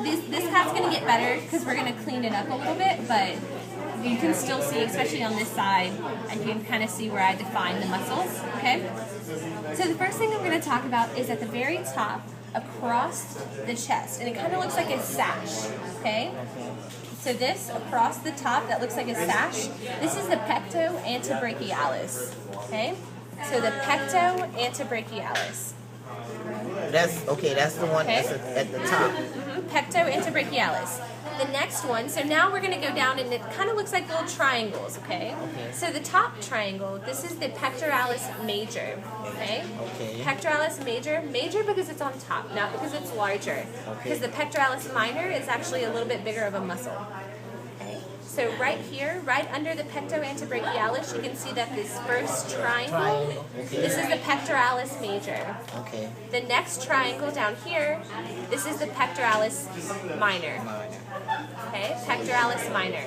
this cat's going to get better because we're going to clean it up a little bit, but you can still see, especially on this side, and you can kind of see where I define the muscles, okay? So the first thing I'm going to talk about is at the very top, across the chest, and it kind of looks like a sash, okay? So this, across the top, that looks like a sash, this is the pecto antebrachialis, okay? So the pecto antebrachialis. That's the one that's at the top. Pecto antebrachialis. The next one, so now we're going to go down and it kind of looks like little triangles, okay? So the top triangle, this is the pectoralis major, okay? Pectoralis major because it's on top, not because it's larger. Because the pectoralis minor is actually a little bit bigger of a muscle. So right here, right under the pecto antebrachialis, you can see that this first triangle, this is the pectoralis major. The next triangle down here, this is the pectoralis minor. Okay, pectoralis minor.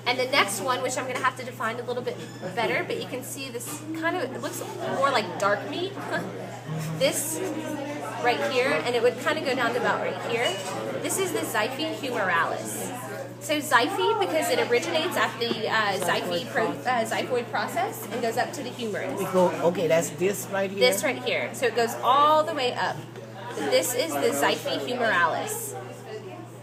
And the next one, which I'm going to have to define a little bit better, but you can see this kind of, it looks more like dark meat. This right here, and it would kind of go down to about right here. This is the xiphi humoralis. So xiphi, because it originates at the xiphoid process and goes up to the humerus. Okay, that's this right here? This right here. So it goes all the way up. This is the xiphi humoralis.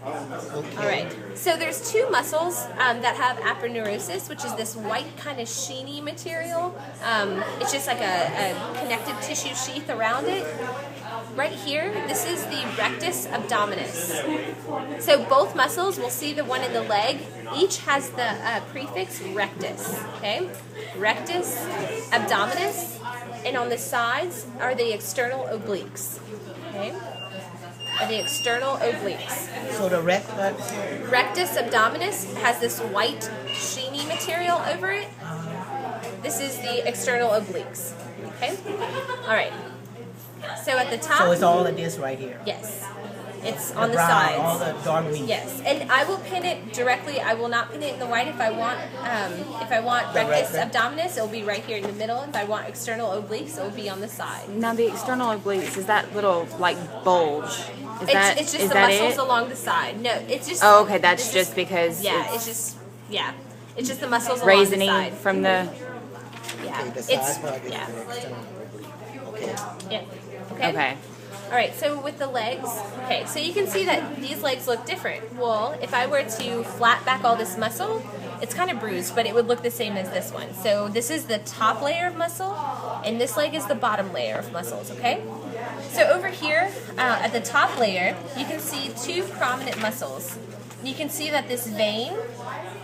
All right. So there's two muscles that have aponeurosis, which is this white kind of sheeny material. It's just like a connective tissue sheath around it. Right here, this is the rectus abdominis. So both muscles, we'll see the one in the leg, each has the prefix rectus, okay? Rectus abdominis, and on the sides are the external obliques, okay? Are the external obliques. So the rectus abdominis has this white sheeny material over it. This is the external obliques, okay? All right. So at the top... So it's all of this right here? Yes. It's on the sides. All the dark meat. Yes. And I will pin it directly. I will not pin it in the white. If I want rectus abdominis, it will be right here in the middle. If I want external obliques, it will be on the side. Now the external obliques, is that little like bulge? It's just the muscles along the side. No, it's just... Oh, okay. That's just because... Yeah, it's just the muscles along the side. From the... Yeah. Okay, the side part is yeah. the external oblique. Yeah. Okay. All right, so with the legs, okay, so you can see that these legs look different. Well, if I were to flat back all this muscle, it's kind of bruised, but it would look the same as this one. So this is the top layer of muscle, and this leg is the bottom layer of muscles, okay? So over here, at the top layer, you can see two prominent muscles. You can see that this vein,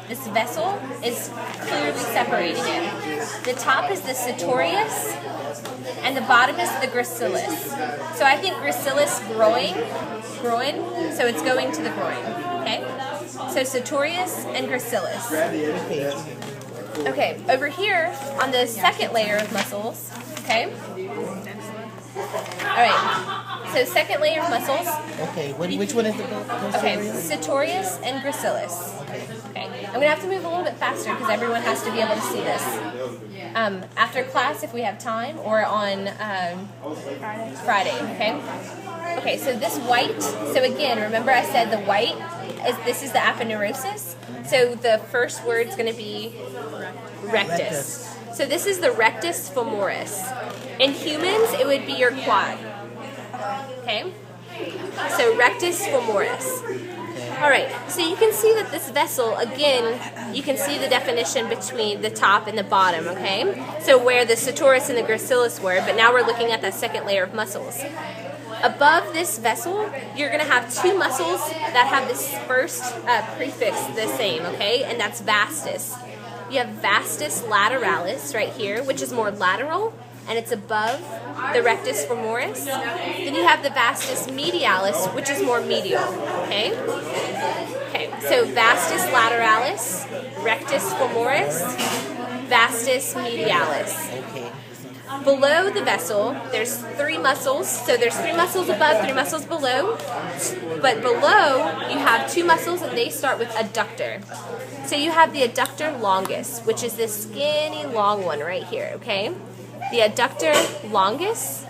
this vessel, is clearly separating it. The top is the sartorius, and the bottom is the gracilis. So I think gracilis groin, so it's going to the groin, okay? So sartorius and gracilis. Okay, over here on the second layer of muscles, okay? All right, so second layer of muscles. Okay, which one is the Okay, sartorius and gracilis. Okay, I'm going to have to move a little bit faster because everyone has to be able to see this. After class, if we have time, or on Friday, okay? Okay, so this white, so again, remember I said the white, this is the aponeurosis. So the first word is going to be rectus. So this is the rectus femoris. In humans, it would be your quad. Okay? So rectus femoris. All right, so you can see that this vessel, again, you can see the definition between the top and the bottom, okay? So where the sartorius and the gracilis were, but now we're looking at that second layer of muscles. Above this vessel, you're going to have two muscles that have this first prefix the same, okay? And that's vastus. You have vastus lateralis right here, which is more lateral, and it's above the rectus femoris. Then you have the vastus medialis, which is more medial, okay? Okay, so vastus lateralis, rectus femoris, vastus medialis. Below the vessel, there's three muscles. So there's three muscles above, three muscles below. But below, you have two muscles, and they start with adductor. So you have the adductor longus, which is this skinny long one right here, okay? The adductor longus,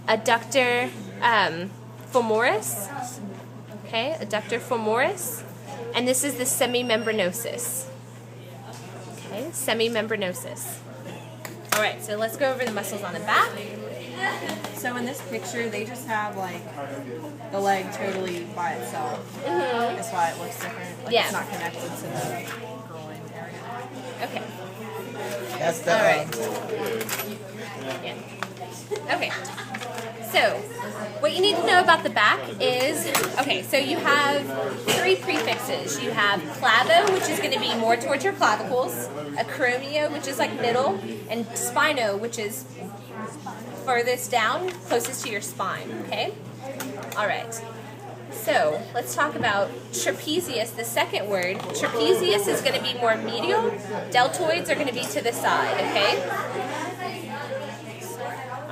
adductor femoris, Okay, adductor femoris. And this is the semimembranosus. Okay, semimembranosus. All right, so let's go over the muscles on the back. So in this picture, they just have like the leg totally by itself. That's why it looks different. Like Yeah. it's not connected to the groin area. Okay. That's the. All right. Yeah. Okay. So, what you need to know about the back is, okay, so you have 3 prefixes. You have clavo, which is going to be more towards your clavicles, acromio, which is like middle, and spino, which is furthest down, closest to your spine, okay? All right. So, let's talk about trapezius, the second word. Trapezius is going to be more medial. Deltoids are going to be to the side, okay?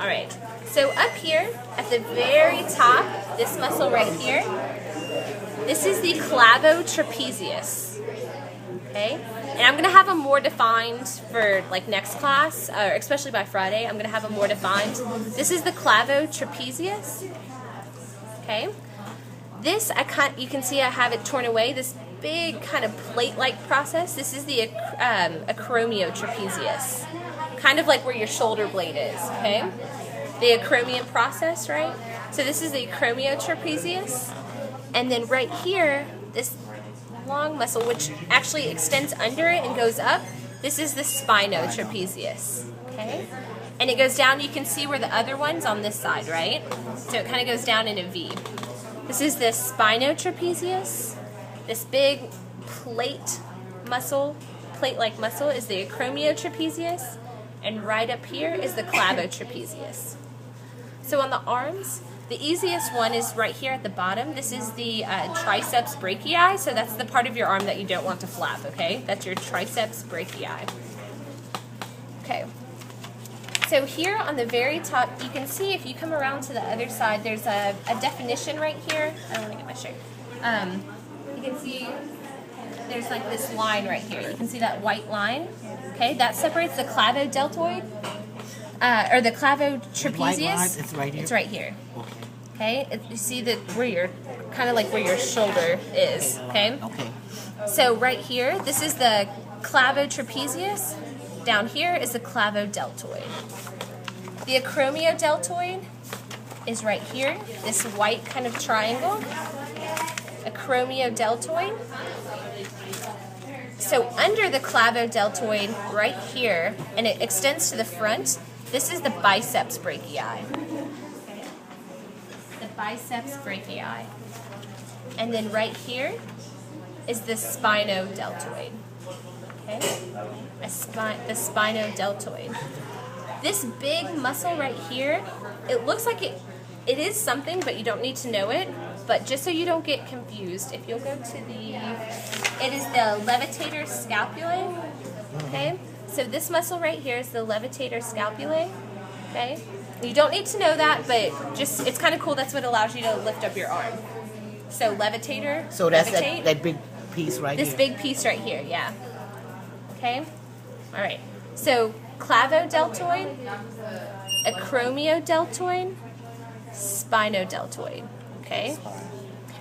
All right. So up here, at the very top, this muscle right here, this is the clavotrapezius, okay? And I'm going to have them more defined for like next class, or especially by Friday. I'm going to have them more defined. This is the clavotrapezius, okay? This, you can see I have it torn away, this big kind of plate-like process. This is the acromiotrapezius, kind of like where your shoulder blade is, okay? The acromion process, right? So this is the acromiotrapezius. And then right here, this long muscle, which actually extends under it and goes up, this is the spinotrapezius, okay? And it goes down, you can see where the other one's on this side, right? So it kind of goes down in a V. This is the spinotrapezius. This big plate muscle, plate-like muscle, is the acromiotrapezius. And right up here is the clavotrapezius. So on the arms, the easiest one is right here at the bottom. This is the triceps brachii, so that's the part of your arm that you don't want to flap, okay? That's your triceps brachii. Okay. So here on the very top, you can see if you come around to the other side, there's a definition right here. I don't want to get my shirt. You can see there's like this line right here. You can see that white line. Okay, that separates the clavodeltoid, or the clavotrapezius. It's right here. It's right here. Okay. Okay, you see where your kind of like where your shoulder is. Okay. Okay. So right here, this is the clavotrapezius. Down here is the clavodeltoid. The acromiodeltoid is right here. This white kind of triangle. Acromiodeltoid. So under the clavodeltoid, right here, and it extends to the front, this is the biceps brachii. The biceps brachii. And then right here is the spinodeltoid. Okay? The spinodeltoid. This big muscle right here, it looks like it is something, but you don't need to know it. But just so you don't get confused, if you'll go to it is the levitator scapulae, okay? So this muscle right here is the levitator scapulae, okay? You don't need to know that, but just, it's kind of cool. That's what allows you to lift up your arm. So levitator, So that's levitate. that big piece right This here. big piece right here, yeah. Okay? All right. So clavodeltoid, acromiodeltoid, spinodeltoid, okay?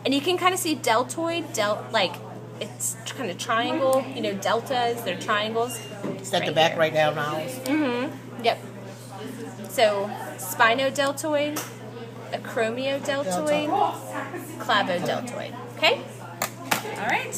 And you can kind of see deltoid, like it's kind of triangle, you know, deltas, they're triangles. Is that the right back here. right now, now? Yep. So spinodeltoid, acromiodeltoid, clavodeltoid, okay? All right.